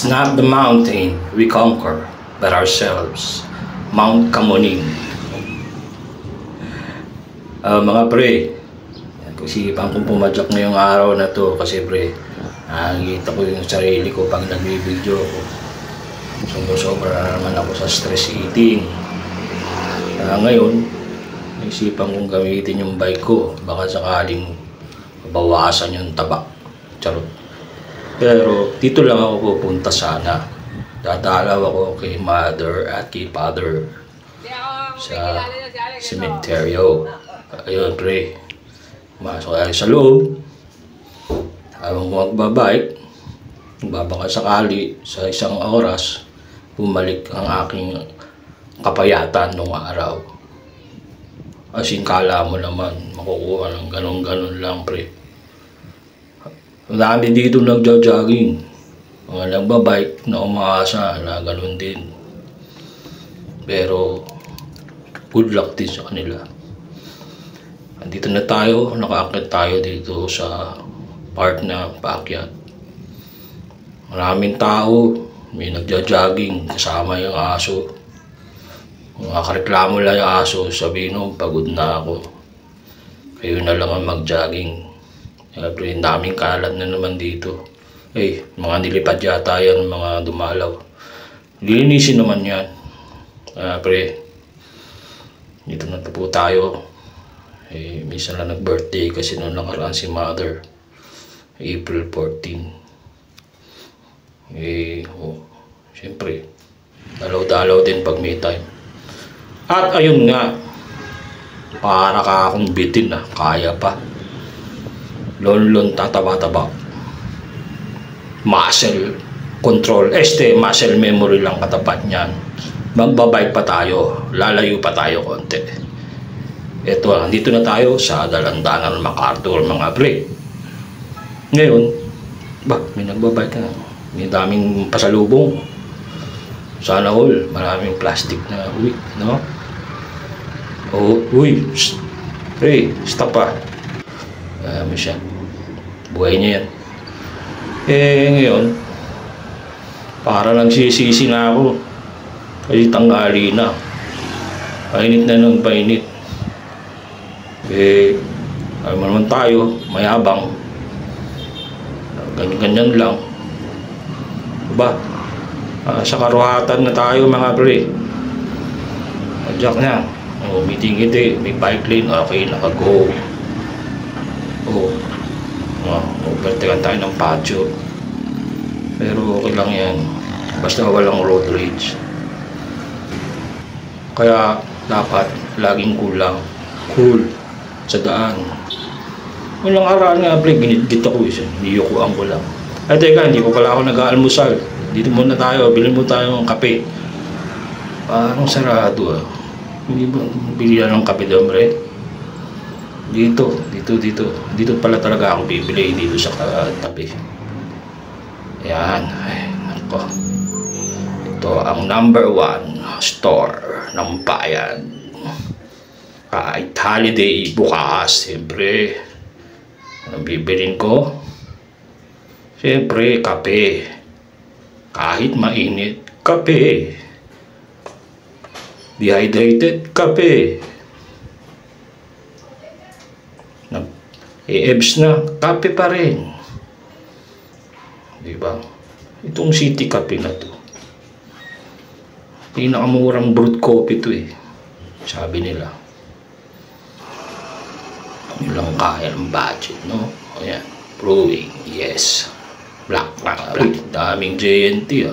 not the mountain we conquer, but ourselves. Mount Kamuning. Mga pre, kusipan kong pumadyak ngayong araw na to kasi pre, nakikita ko yung sarili ko pag nagbibideo ko. Sobra na naman ako sa stress eating. Ngayon, naisipan kong gamitin yung bike ko, baka sakaling mabawasan yung taba. Charot. Pero dito lang ako pupunta sana. Dadalaw ako kay mother at kay father sa sementeryo. Ayun pre, masok tayo sa loob. Habang ko magbabike, baka sakali sa isang oras bumalik ang aking kapayatan nung araw. As in, kala mo naman makukuha ng ganon-ganon lang pre. Marami dito nagja-jogging, mga nagbabike na umaasa na ganon din. Pero good luck din sa kanila. Andito na tayo, nakaakyat tayo dito sa park na paakyat. Maraming tao, may nagja-jogging kasama yung aso. Makakareklamo lang yung aso, sabihin nung pagod na ako. Kayo na lang ang mag-jogging. Pero yung daming kalat na naman dito. Mga nilipad yata yan, mga dumalaw. Lilinisin naman yan. Pre, dito na po tayo. Minsan lang nag-birthday kasi noon nakaraan si mother. April 14. Siyempre, dalaw-dalaw din pag may time. At ayun nga, para ka akong bitin na, kaya pa. Lon-lon tataba-taba. Muscle control. Muscle memory lang katapat niyan. Magbabike pa tayo. Lalayo pa tayo konti. Ito, andito na tayo sa Dalandanan MacArthur, mga pre. Ngayon, may nagbabike na. May daming pasalubong. Sana all, maraming plastic na uwi, no? Pre, stop pa. Siya. Buhay niya yan. Ngayon, para nagsisisi na ako. Kasi tanghali na. Painit na ng painit. Alam mo naman tayo, mayabang. Ganyan-ganyan lang. Diba? Sa karuhatan na tayo mga pre. Adyak na. Meeting ito, may bike lane, okay, naka-go. Overtaken tayo ng patio. Pero okay lang yan. Basta walang road rage. Kaya dapat laging cool sa daan. Walang araw nga pre, ginit-git ako isa. Niyukuan ko lang. Teka, hindi ko pala ako nag-aalmusal. Dito muna tayo, bilhin mo tayo ng kape. Parang sarado Hindi ba bilihan ng kape doon pre? Dito pala talaga ako bibili, dito sa tabi. Ayan, nako. Ito ang number 1 store ng bayan. Kahit holiday bukas, siyempre anong bibilin ko? Siyempre kape. Kahit mainit, kape. Dehydrated, kape. EBS na, kape pa rin. Diba? Itong City Cafe na to, pinakamurang brewed coffee to sabi nila. Nilang kaya ng budget, no? Ayan, brewing, yes. Black. Daming JNT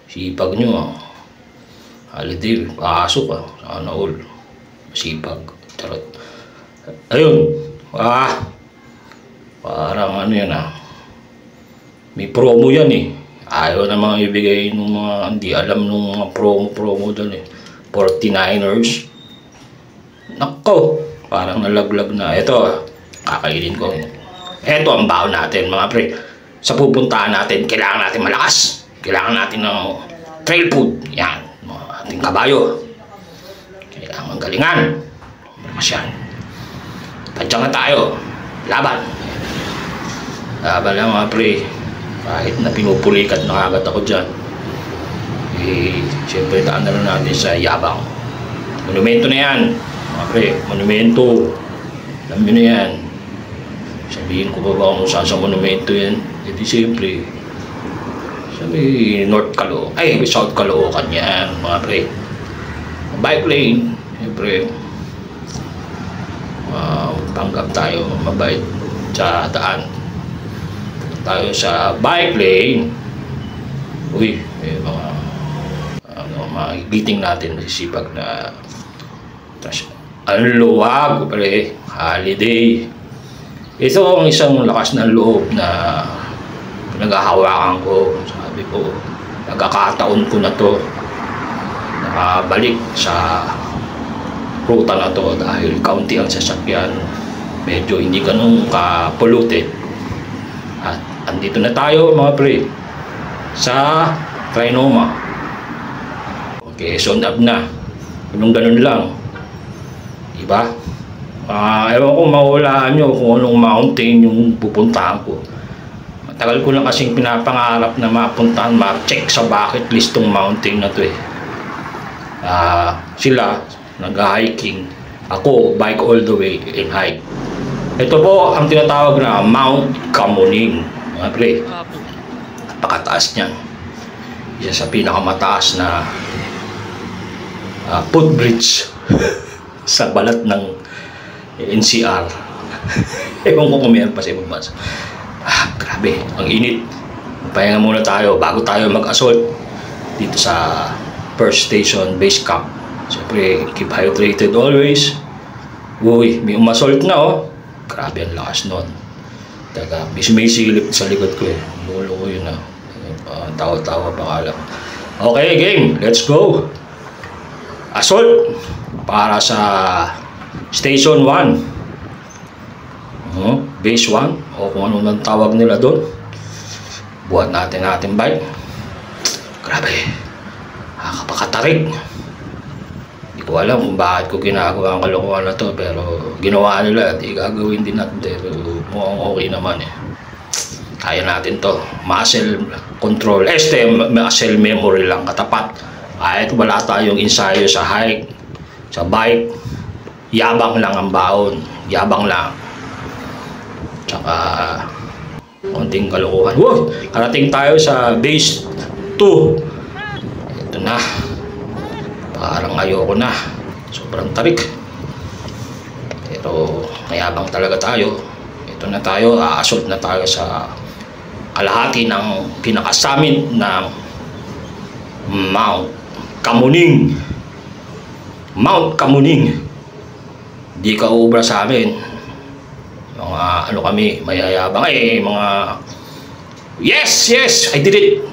Sipag nyo holiday, pasok sana all. Sipag, charot. Ayun. Parang ano yan may promo yan ayaw na mga ibigay nung mga hindi alam nung mga promo doon 49ers. Nako, parang nalaglag na. Ito, kakainin ko. Ito ang baon natin mga pre. Sa pupuntahan natin, kailangan natin malakas. Kailangan natin ng trail food. Yan, mga ating kabayo. Kailangan galingan. Masyan. Tadyang na tayo. Laban lang mga pre. Kahit na pinupulikat na agad ako dyan, eh, siyempre taan na lang natin sa yabang. Monumento na yan, mga pre, monumento. Alam nyo na yan. Sabihin ko ba kung saan sa monumento yan? E di siyempre, sabi South Caloocan yan, mga pre. Bike lane, siyempre, panggap tayo, mabait sa daan. Tayo sa bike lane. Uy, magigiting natin, masisipag na ang luwag, pre, holiday. Ito ang isang lakas ng loob na pinaghahawakan ko. Sabi ko, nagkakataon ko na to nakabalik sa ruta na to dahil kaunti ang sasakyan, medyo hindi ganun ka-polluted. At andito na tayo, mga pre, sa Trinoma. Okay, so na ganun lang, diba? Ewan ko, mahulaan nyo kung anong mountain yung pupuntahan ko. Matagal ko na kasing pinapangarap na mapuntahan, ma-check sa bucket list tong mountain na to eh. Sila nag-hiking, ako bike all the way and hike. Ito po ang tinatawag na Mount Kamuning, mga pre. Napakataas niyan, isa sa pinakamataas na footbridge sa balat ng NCR. Ewan ko kung meron pa sa ibang bansa. Grabe, ang init. Pahinga muna tayo bago tayo mag-assault dito sa first station base camp. Siyempre, keep hydrated always. Uy, may umassault na oh. Grabe ang lakas nun. Taga, may silip sa likod ko eh. Lolo ko yun ah. Tawa-tawa pa kala. Okay, game. Let's go. Assault para sa Station 1, Base 1, o kung ano nang tawag nila doon. Buhat natin ating bike. Grabe, nakakapakatarig. Hindi ko alam kung bakit ko ginagawa ang kalokohan na to, pero ginawa nila, di gagawin din natin. Pero mukhang okay naman eh. Kaya natin to. Muscle control, muscle memory lang katapat. Kahit wala tayong ensayo sa hike, sa bike, yabang lang ang baon. Yabang lang. Tsaka konting kalokohan. Wow! Karating tayo sa base 2. Ito na. Parang ayoko na. Sobrang tarik. Pero mayabang talaga tayo. Ito na tayo. Assault na tayo sa kalahati ng pinaka-summit ng Mount Kamuning. Mount Kamuning. Di ka ubra sa amin. Mga ano kami, mayayabang mga yes, I did it.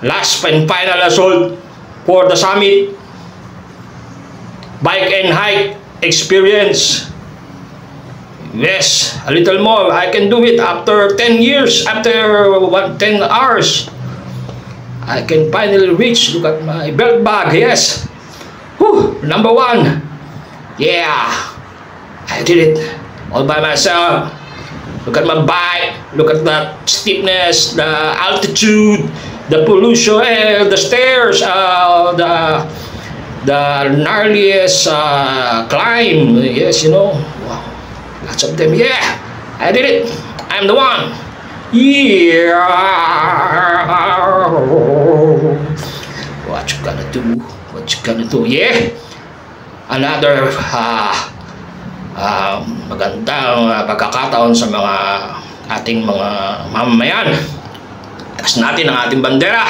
Last and final assault for the summit. Bike and hike experience. Yes, a little more. I can do it after 10 years, after 10 hours. I can finally reach. Look at my belt bag. Yes. Whew, number 1. Yeah. I did it. All by myself. Look at my bike. Look at that steepness, the altitude, the pollution, the stairs, the gnarliest climb. Yes, you know. Wow. Lots of them. Yeah. I did it. I'm the one. Yeah. What you gonna do? What you gonna do? Yeah. Another magandang pagkakataon sa mga ating mga mamamayan. Taas natin ang ating bandera.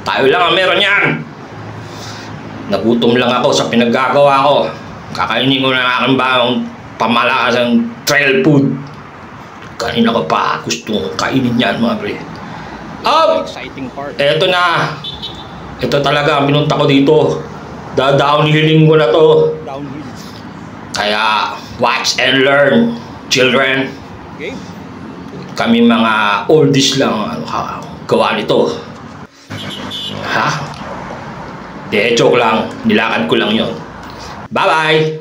Tayo lang ang meron yan. Nagutom lang ako sa pinaggagawa ko. Kakainin ko na aking bawang pamalakas ng trail food. Kanina ko pa gustong kainin yan, mga pre. Exciting part. Eto na. Ito talaga ang pinunta ko dito. Downhilling ko na to. Downhill. Kaya watch and learn, children. Okay. Kami mga oldies lang gawa nito. Ha? De, joke lang. Nilakad ko lang yon. Bye-bye.